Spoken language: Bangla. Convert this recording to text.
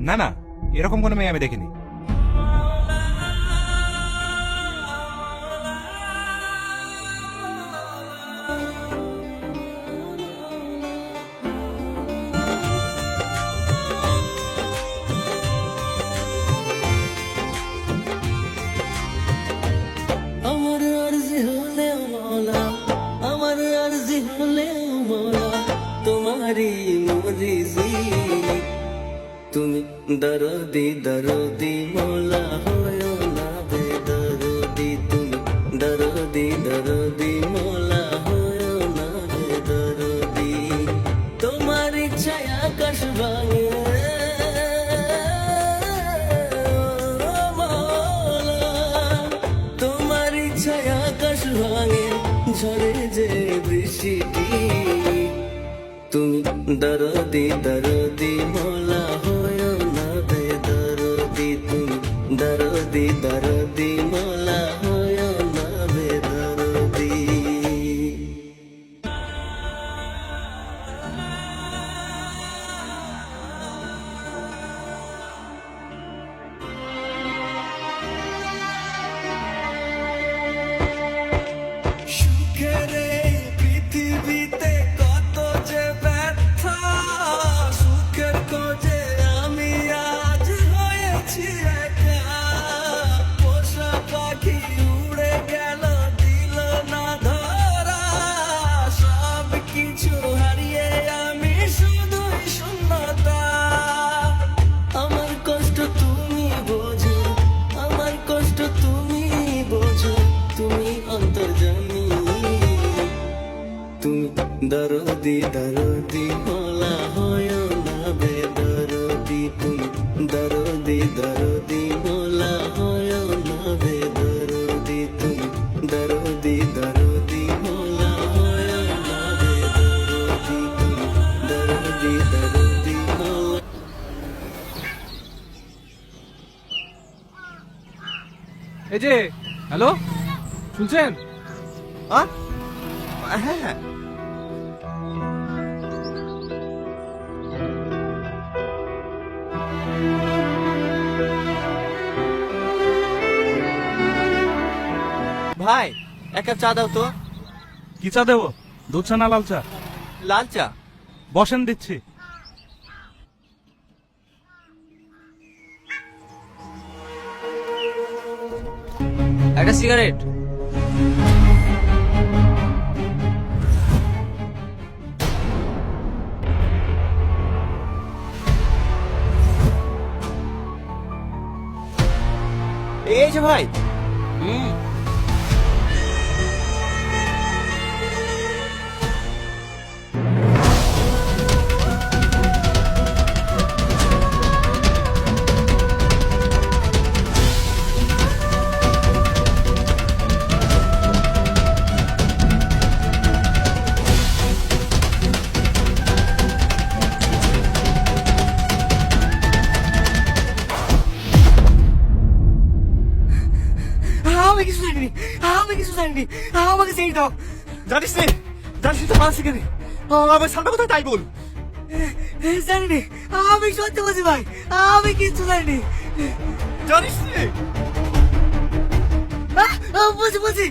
না না, এরকম কোনো মেয়ে আমি দেখিনি। আমার আরজি হলে মৌলা, আমার আরজি হলে মৌলা, তোমারি মরিজি। তুমি দরদি দরদি মৌলা হয় না বেদরদি, তুমি দরদি দরদি মৌলা হয় না বেদরদি। তোমার ইচ্ছায় আকাশ ভাঙে আকাশ ভাঙে, ঝরে যে বৃষ্টি। তুমি দরদি দরদি মৌলা হয় না বেদরদি, তুমি দরদি দরদি মৌলা হয় না বেদরদি। সুখের এই পৃথিবীতে কত যে ব্যথা, সুখের খোঁজে আমি আজ হয়েছি একা। পোষা পাখি উড়ে গেল, দিল না ধরা, সব কিছু হারিয়ে আমি শুধুই শূন্যতা। আমার কষ্ট তুমি বোঝো, আমার কষ্ট তুমি বোঝো, তুমি অন্তর্জামী। তুমি দরদি দরদি মৌলা হয় না বেদরদি, তুমি দরদি দরদি মৌলা হয় না বেদরদি, তুমি দরদি দরদি মৌলা হয় না বেদরদি, তুমি দরদি দরদি মৌলা। এই যে, হ্যালো, শুনছেন? হ্যাঁ হ্যাঁ, ভাই এক কাপ চা দাও তো। কি চা দেবো? দুধ চা না লাল চা? লাল চা। বসেন, দিচ্ছি। একটা সিগারেট। এই যে ভাই। আমি কিছু জানিনি, আমি কিছু জানিনি, আমাকে সেই দাও। জানিস নে, জানিস তো মানসি কেন? আমার সামনে কোথায় তাই বল। জানিনি, আমি সত্যি বলছি ভাই, আমি কিছু জানিনি। জানিস নে? বলছি বলছি